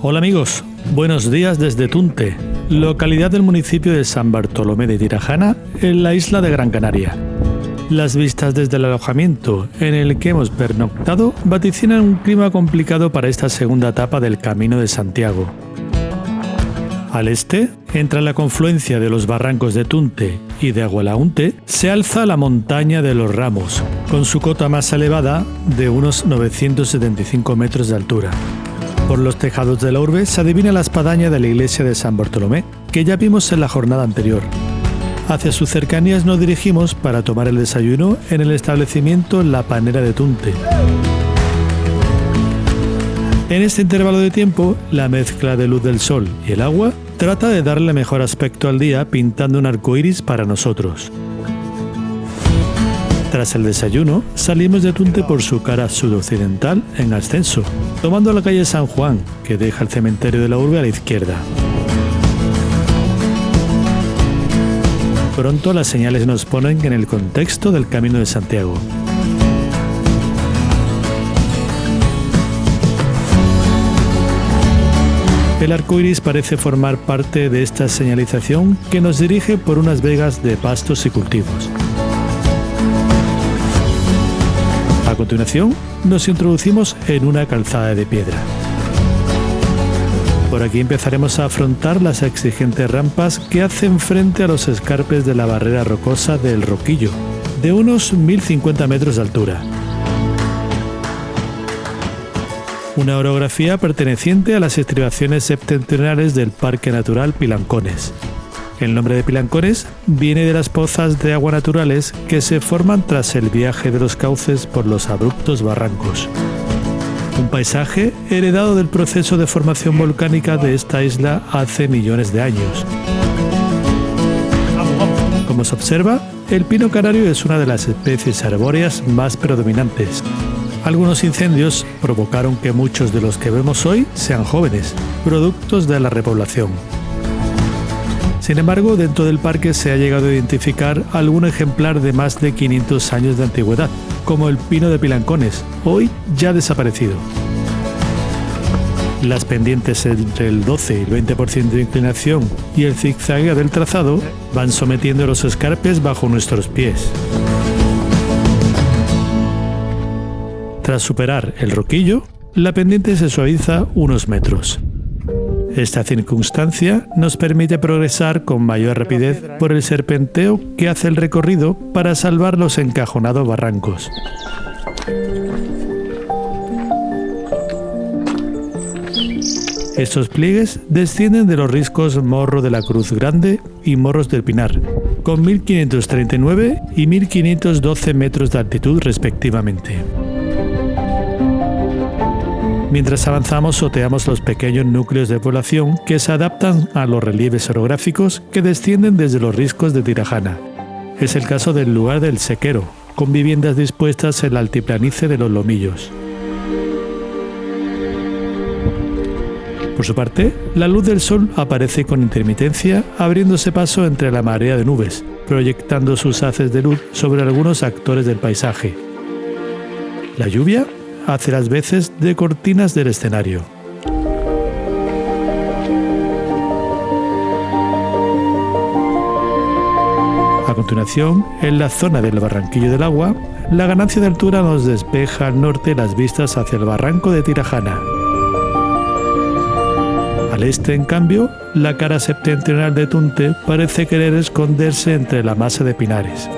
Hola amigos, buenos días desde Tunte, localidad del municipio de San Bartolomé de Tirajana, en la isla de Gran Canaria. Las vistas desde el alojamiento en el que hemos pernoctado vaticinan un clima complicado para esta segunda etapa del Camino de Santiago. Al este, entre la confluencia de los barrancos de Tunte y de Agualaunte, se alza la montaña de los Ramos, con su cota más elevada de unos 975 metros de altura. Por los tejados de la urbe se adivina la espadaña de la iglesia de San Bartolomé, que ya vimos en la jornada anterior. Hacia sus cercanías nos dirigimos para tomar el desayuno en el establecimiento La Panera de Tunte. En este intervalo de tiempo, la mezcla de luz del sol y el agua trata de darle mejor aspecto al día pintando un arco iris para nosotros. Tras el desayuno, salimos de Tunte por su cara sudoccidental en ascenso, tomando la calle San Juan, que deja el cementerio de la urbe a la izquierda. Pronto las señales nos ponen en el contexto del Camino de Santiago. El arco iris parece formar parte de esta señalización que nos dirige por unas vegas de pastos y cultivos. A continuación, nos introducimos en una calzada de piedra. Por aquí empezaremos a afrontar las exigentes rampas que hacen frente a los escarpes de la barrera rocosa del Roquillo, de unos 1050 metros de altura. Una orografía perteneciente a las estribaciones septentrionales del Parque Natural Pilancones. El nombre de Pilancones viene de las pozas de agua naturales que se forman tras el viaje de los cauces por los abruptos barrancos. Un paisaje heredado del proceso de formación volcánica de esta isla hace millones de años. Como se observa, el pino canario es una de las especies arbóreas más predominantes. Algunos incendios provocaron que muchos de los que vemos hoy sean jóvenes, productos de la repoblación. Sin embargo, dentro del parque se ha llegado a identificar algún ejemplar de más de 500 años de antigüedad, como el pino de Pilancones, hoy ya desaparecido. Las pendientes entre el 12 y el 20% de inclinación y el zigzagueo del trazado van sometiendo los escarpes bajo nuestros pies. Tras superar el Roquillo, la pendiente se suaviza unos metros. Esta circunstancia nos permite progresar con mayor rapidez por el serpenteo que hace el recorrido para salvar los encajonados barrancos. Estos pliegues descienden de los riscos Morro de la Cruz Grande y Morros del Pinar, con 1539 y 1512 metros de altitud respectivamente. Mientras avanzamos, oteamos los pequeños núcleos de población que se adaptan a los relieves orográficos que descienden desde los riscos de Tirajana. Es el caso del lugar del Sequero, con viviendas dispuestas en la altiplanicie de los Lomillos. Por su parte, la luz del sol aparece con intermitencia, abriéndose paso entre la marea de nubes, proyectando sus haces de luz sobre algunos actores del paisaje. La lluvia hace las veces de cortinas del escenario. A continuación, en la zona del Barranquillo del Agua, la ganancia de altura nos despeja al norte las vistas hacia el barranco de Tirajana. Al este, en cambio, la cara septentrional de Tunte parece querer esconderse entre la masa de pinares.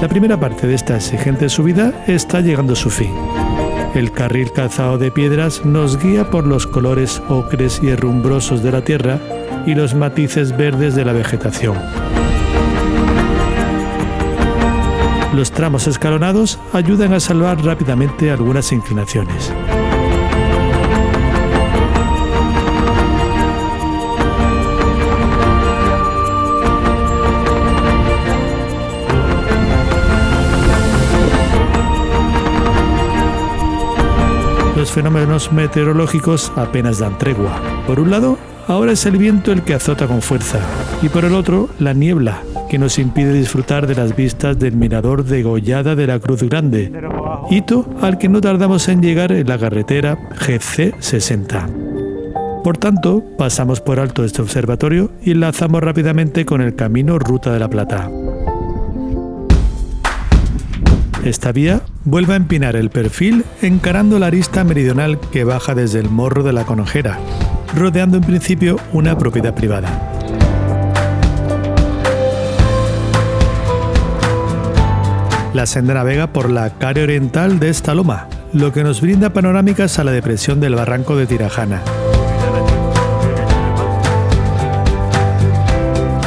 La primera parte de esta exigente subida está llegando a su fin. El carril calzado de piedras nos guía por los colores ocres y herrumbrosos de la tierra y los matices verdes de la vegetación. Los tramos escalonados ayudan a salvar rápidamente algunas inclinaciones. Los fenómenos meteorológicos apenas dan tregua. Por un lado, ahora es el viento el que azota con fuerza, y por el otro, la niebla, que nos impide disfrutar de las vistas del mirador de Gollada de la Cruz Grande, hito al que no tardamos en llegar en la carretera GC60. Por tanto, pasamos por alto este observatorio y enlazamos rápidamente con el camino Ruta de la Plata. Esta vía vuelve a empinar el perfil encarando la arista meridional que baja desde el Morro de la Conejera, rodeando en principio una propiedad privada. La senda navega por la cara oriental de esta loma, lo que nos brinda panorámicas a la depresión del barranco de Tirajana.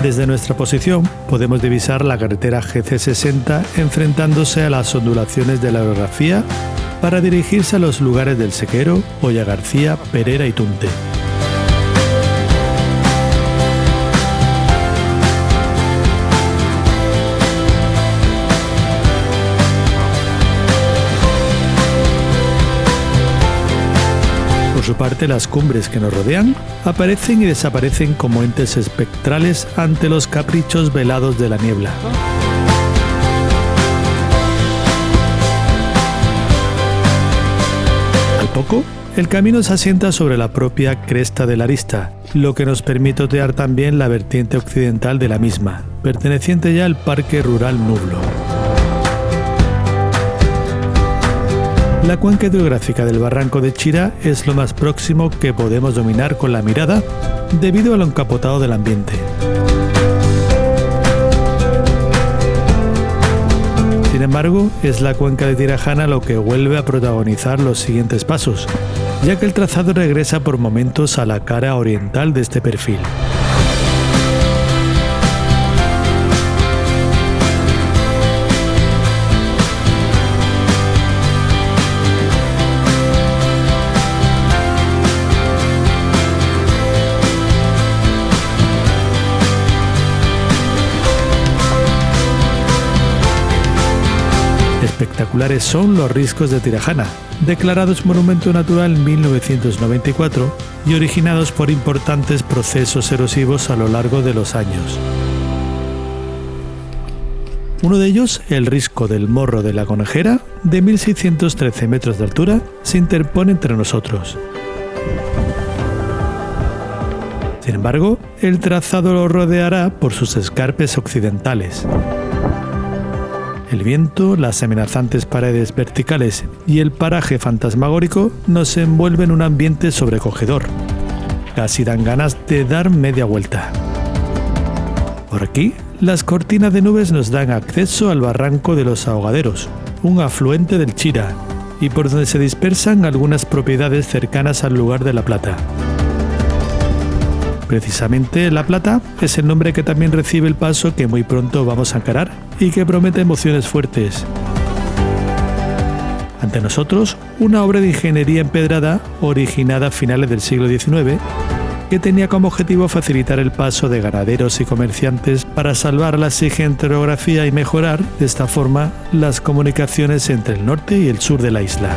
Desde nuestra posición podemos divisar la carretera GC60 enfrentándose a las ondulaciones de la orografía para dirigirse a los lugares del Sequero, Olla García, Perera y Tunte. Por su parte, las cumbres que nos rodean aparecen y desaparecen como entes espectrales ante los caprichos velados de la niebla. Al poco, el camino se asienta sobre la propia cresta de la arista, lo que nos permite otear también la vertiente occidental de la misma, perteneciente ya al Parque Rural Nublo. La cuenca hidrográfica del barranco de Chira es lo más próximo que podemos dominar con la mirada debido a lo encapotado del ambiente. Sin embargo, es la cuenca de Tirajana lo que vuelve a protagonizar los siguientes pasos, ya que el trazado regresa por momentos a la cara oriental de este perfil. Espectaculares son los riscos de Tirajana, declarados Monumento Natural en 1994 y originados por importantes procesos erosivos a lo largo de los años. Uno de ellos, el risco del Morro de la Conejera, de 1.613 metros de altura, se interpone entre nosotros. Sin embargo, el trazado lo rodeará por sus escarpes occidentales. El viento, las amenazantes paredes verticales y el paraje fantasmagórico nos envuelven en un ambiente sobrecogedor. Casi dan ganas de dar media vuelta. Por aquí, las cortinas de nubes nos dan acceso al barranco de los Ahogaderos, un afluente del Chira, y por donde se dispersan algunas propiedades cercanas al lugar de La Plata. Precisamente La Plata es el nombre que también recibe el paso que muy pronto vamos a encarar y que promete emociones fuertes. Ante nosotros, una obra de ingeniería empedrada originada a finales del siglo XIX que tenía como objetivo facilitar el paso de ganaderos y comerciantes para salvar la exigente orografía y mejorar, de esta forma, las comunicaciones entre el norte y el sur de la isla.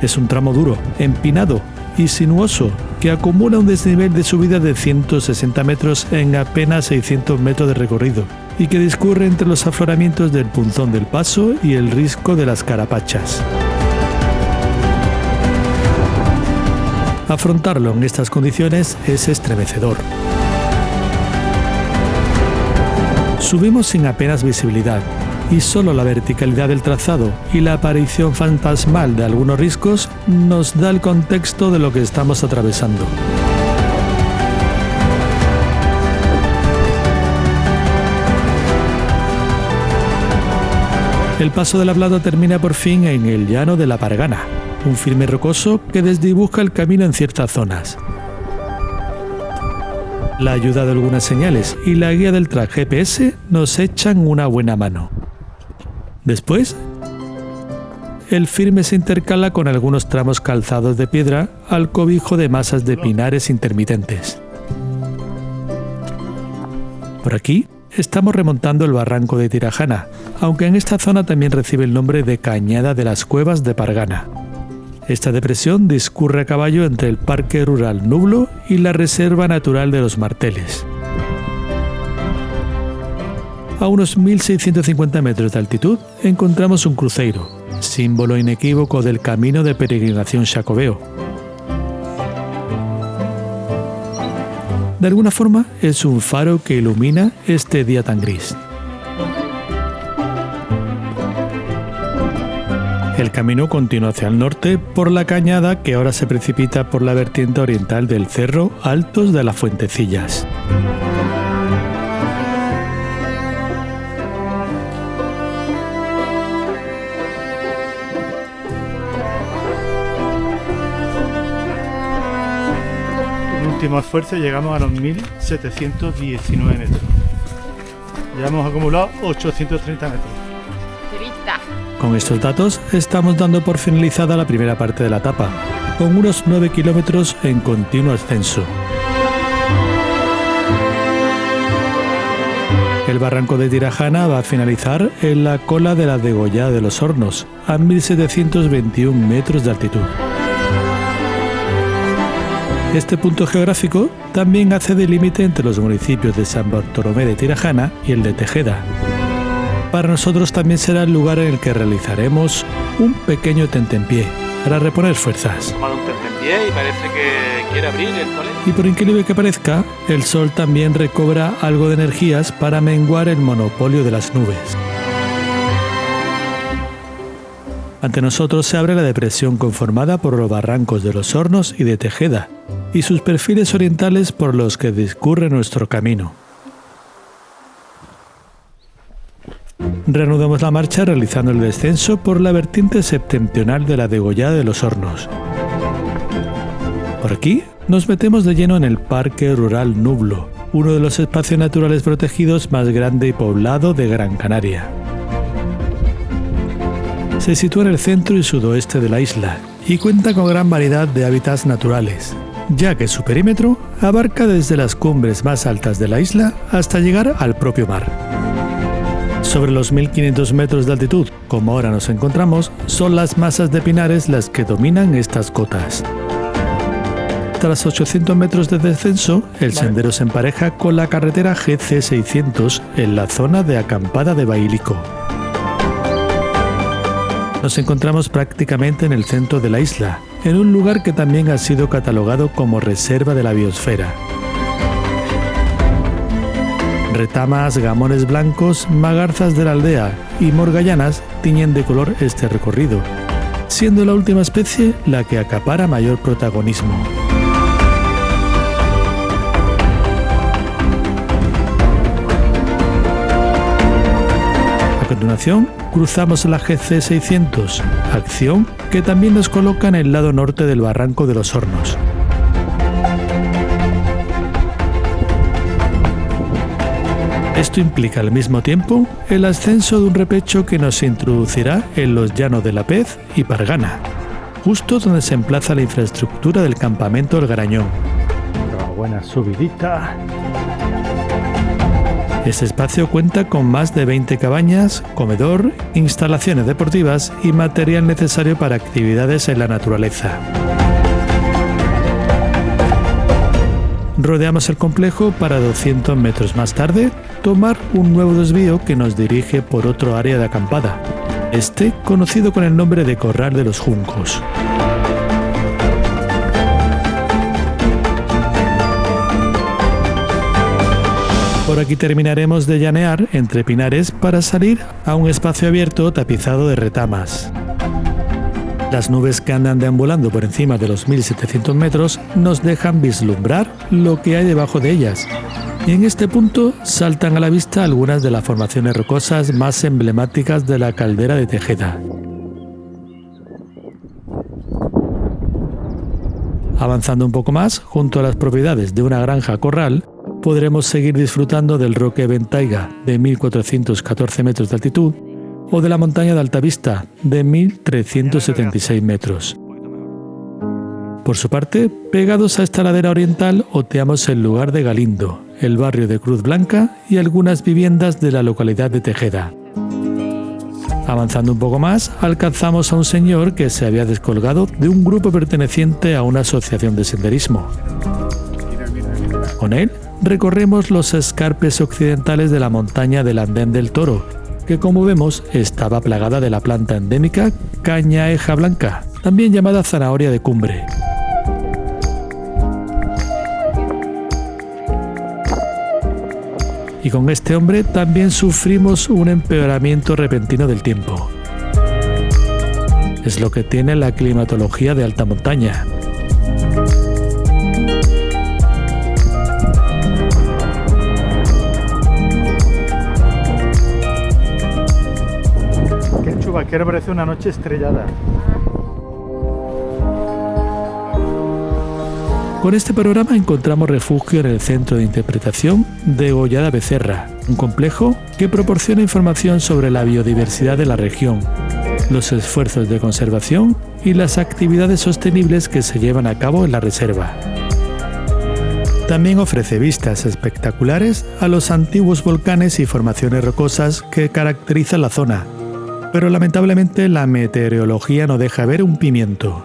Es un tramo duro, empinado y sinuoso, que acumula un desnivel de subida de 160 metros en apenas 600 metros de recorrido y que discurre entre los afloramientos del Punzón del Paso y el Risco de las Carapachas. Afrontarlo en estas condiciones es estremecedor. Subimos sin apenas visibilidad, y solo la verticalidad del trazado y la aparición fantasmal de algunos riscos nos da el contexto de lo que estamos atravesando. El paso de La Plata termina por fin en el llano de la Pargana, un firme rocoso que desdibuja el camino en ciertas zonas. La ayuda de algunas señales y la guía del track GPS nos echan una buena mano. Después, el firme se intercala con algunos tramos calzados de piedra al cobijo de masas de pinares intermitentes. Por aquí estamos remontando el barranco de Tirajana, aunque en esta zona también recibe el nombre de Cañada de las Cuevas de Pargana. Esta depresión discurre a caballo entre el Parque Rural Nublo y la Reserva Natural de los Marteles. A unos 1.650 metros de altitud encontramos un cruceiro, símbolo inequívoco del camino de peregrinación xacobeo. De alguna forma es un faro que ilumina este día tan gris. El camino continúa hacia el norte por la cañada que ahora se precipita por la vertiente oriental del cerro Altos de las Fuentecillas. Último esfuerzo, llegamos a los 1.719 metros. Ya hemos acumulado 830 metros. Con estos datos estamos dando por finalizada la primera parte de la etapa, con unos 9 kilómetros en continuo ascenso. El barranco de Tirajana va a finalizar en la cola de la Degollada de los Hornos, a 1.721 metros de altitud. Este punto geográfico también hace de límite entre los municipios de San Bartolomé de Tirajana y el de Tejeda. Para nosotros también será el lugar en el que realizaremos un pequeño tentempié para reponer fuerzas. Tomado un tentempié y parece que quiere abrir el colegio. Y por increíble que parezca, el sol también recobra algo de energías para menguar el monopolio de las nubes. Ante nosotros se abre la depresión conformada por los barrancos de los Hornos y de Tejeda, y sus perfiles orientales por los que discurre nuestro camino. Reanudamos la marcha realizando el descenso por la vertiente septentrional de la Degollada de los Hornos. Por aquí nos metemos de lleno en el Parque Rural Nublo, uno de los espacios naturales protegidos más grande y poblado de Gran Canaria. Se sitúa en el centro y sudoeste de la isla y cuenta con gran variedad de hábitats naturales, ya que su perímetro abarca desde las cumbres más altas de la isla hasta llegar al propio mar. Sobre los 1.500 metros de altitud, como ahora nos encontramos, son las masas de pinares las que dominan estas cotas. Tras 800 metros de descenso, el sendero se empareja con la carretera GC 600 en la zona de acampada de Bailico. Nos encontramos prácticamente en el centro de la isla, en un lugar que también ha sido catalogado como reserva de la biosfera. Retamas, gamones blancos, magarzas de la aldea y morgallanas tiñen de color este recorrido, siendo la última especie la que acapara mayor protagonismo. A continuación, cruzamos la GC 600, acción que también nos coloca en el lado norte del barranco de los Hornos. Esto implica al mismo tiempo el ascenso de un repecho que nos introducirá en los llanos de La Pez y Pargana, justo donde se emplaza la infraestructura del campamento El Garañón. Una buena subidita. Este espacio cuenta con más de 20 cabañas, comedor, instalaciones deportivas y material necesario para actividades en la naturaleza. Rodeamos el complejo para 200 metros más tarde tomar un nuevo desvío que nos dirige por otro área de acampada, este conocido con el nombre de Corral de los Juncos. Por aquí terminaremos de llanear entre pinares para salir a un espacio abierto tapizado de retamas. Las nubes que andan deambulando por encima de los 1.700 metros nos dejan vislumbrar lo que hay debajo de ellas. Y en este punto saltan a la vista algunas de las formaciones rocosas más emblemáticas de la caldera de Tejeda. Avanzando un poco más, junto a las propiedades de una granja corral, podremos seguir disfrutando del Roque Ventaiga de 1.414 metros de altitud o de la montaña de Altavista de 1.376 metros. Por su parte, pegados a esta ladera oriental, oteamos el lugar de Galindo, el barrio de Cruz Blanca y algunas viviendas de la localidad de Tejeda. Avanzando un poco más, alcanzamos a un señor que se había descolgado de un grupo perteneciente a una asociación de senderismo. Con él recorremos los escarpes occidentales de la montaña del Andén del Toro, que como vemos estaba plagada de la planta endémica cañaeja blanca, también llamada zanahoria de cumbre. Y con este hombre también sufrimos un empeoramiento repentino del tiempo. Es lo que tiene la climatología de alta montaña. Qué Chubaquero, parece una noche estrellada. Con este programa encontramos refugio en el Centro de Interpretación Degollada Becerra, un complejo que proporciona información sobre la biodiversidad de la región, los esfuerzos de conservación y las actividades sostenibles que se llevan a cabo en la reserva. También ofrece vistas espectaculares a los antiguos volcanes y formaciones rocosas que caracterizan la zona, pero lamentablemente la meteorología no deja ver un pimiento.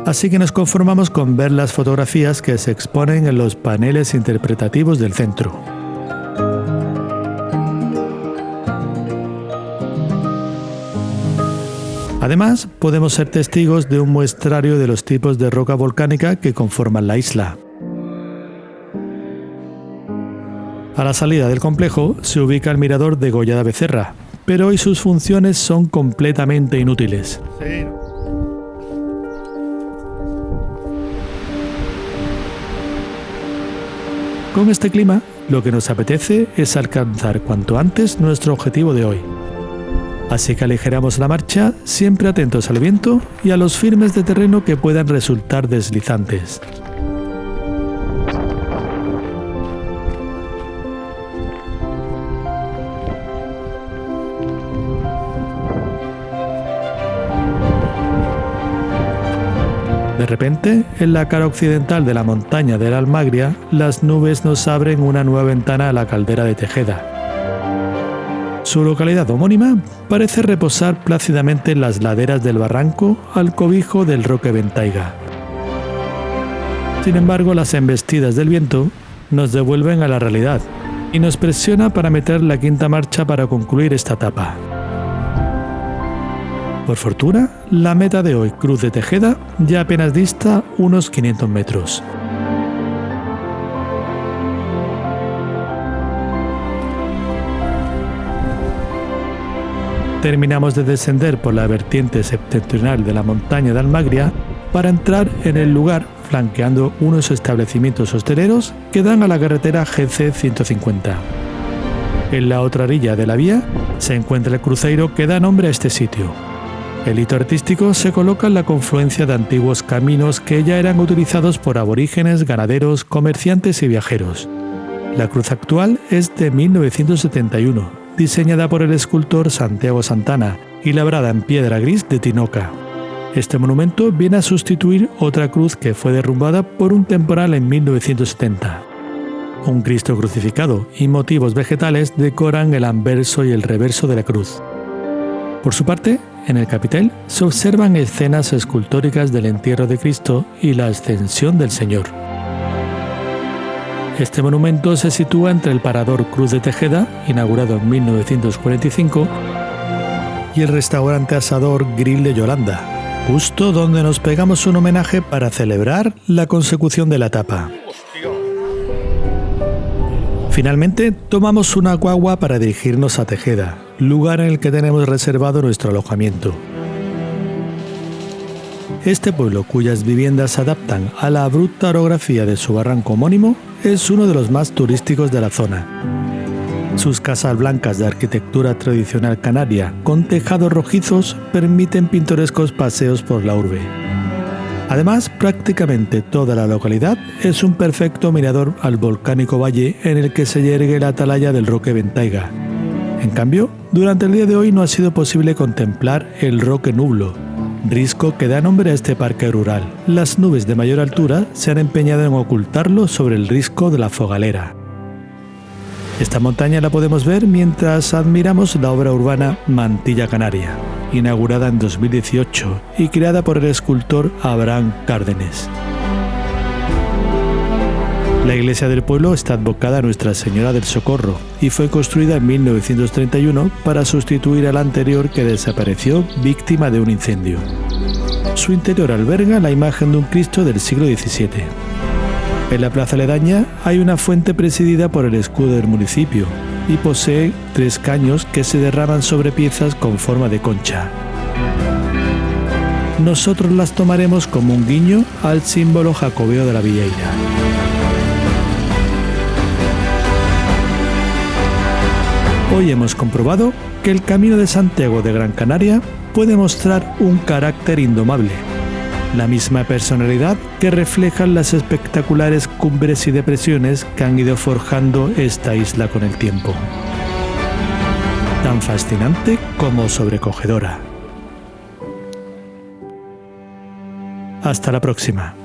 Así que nos conformamos con ver las fotografías que se exponen en los paneles interpretativos del centro. Además, podemos ser testigos de un muestrario de los tipos de roca volcánica que conforman la isla. A la salida del complejo se ubica el mirador Degollada Becerra, pero hoy sus funciones son completamente inútiles. Sí. Con este clima, lo que nos apetece es alcanzar cuanto antes nuestro objetivo de hoy. Así que aligeramos la marcha, siempre atentos al viento y a los firmes de terreno que puedan resultar deslizantes. De repente, en la cara occidental de la montaña de la Almagria, las nubes nos abren una nueva ventana a la caldera de Tejeda. Su localidad homónima parece reposar plácidamente en las laderas del barranco al cobijo del Roque Ventaiga. Sin embargo, las embestidas del viento nos devuelven a la realidad y nos presiona para meter la quinta marcha para concluir esta etapa. Por fortuna, la meta de hoy, Cruz de Tejeda, ya apenas dista unos 500 metros. Terminamos de descender por la vertiente septentrional de la montaña de Almagria para entrar en el lugar flanqueando unos establecimientos hosteleros que dan a la carretera GC 150. En la otra orilla de la vía se encuentra el cruceiro que da nombre a este sitio. El hito artístico se coloca en la confluencia de antiguos caminos que ya eran utilizados por aborígenes, ganaderos, comerciantes y viajeros. La cruz actual es de 1971, diseñada por el escultor Santiago Santana y labrada en piedra gris de Tinoca. Este monumento viene a sustituir otra cruz que fue derrumbada por un temporal en 1970. Un Cristo crucificado y motivos vegetales decoran el anverso y el reverso de la cruz. Por su parte, en el capitel se observan escenas escultóricas del entierro de Cristo y la ascensión del Señor. Este monumento se sitúa entre el Parador Cruz de Tejeda, inaugurado en 1945, y el restaurante asador Grill de Yolanda, justo donde nos pegamos un homenaje para celebrar la consecución de la etapa. Finalmente, tomamos una guagua para dirigirnos a Tejeda, lugar en el que tenemos reservado nuestro alojamiento. Este pueblo, cuyas viviendas se adaptan a la abrupta orografía de su barranco homónimo, es uno de los más turísticos de la zona. Sus casas blancas de arquitectura tradicional canaria, con tejados rojizos, permiten pintorescos paseos por la urbe. Además, prácticamente toda la localidad es un perfecto mirador al volcánico valle en el que se yergue la atalaya del Roque Ventaiga. En cambio, durante el día de hoy no ha sido posible contemplar el Roque Nublo, risco que da nombre a este parque rural. Las nubes de mayor altura se han empeñado en ocultarlo sobre el risco de la Fogalera. Esta montaña la podemos ver mientras admiramos la obra urbana Mantilla Canaria, inaugurada en 2018 y creada por el escultor Abraham Cárdenes. La iglesia del pueblo está advocada a Nuestra Señora del Socorro y fue construida en 1931 para sustituir a la anterior que desapareció víctima de un incendio. Su interior alberga la imagen de un Cristo del siglo XVII. En la plaza aledaña hay una fuente presidida por el escudo del municipio y posee 3 caños que se derraman sobre piezas con forma de concha. Nosotros las tomaremos como un guiño al símbolo jacobeo de la Vieira. Hoy hemos comprobado que el Camino de Santiago de Gran Canaria puede mostrar un carácter indomable, la misma personalidad que reflejan las espectaculares cumbres y depresiones que han ido forjando esta isla con el tiempo. Tan fascinante como sobrecogedora. Hasta la próxima.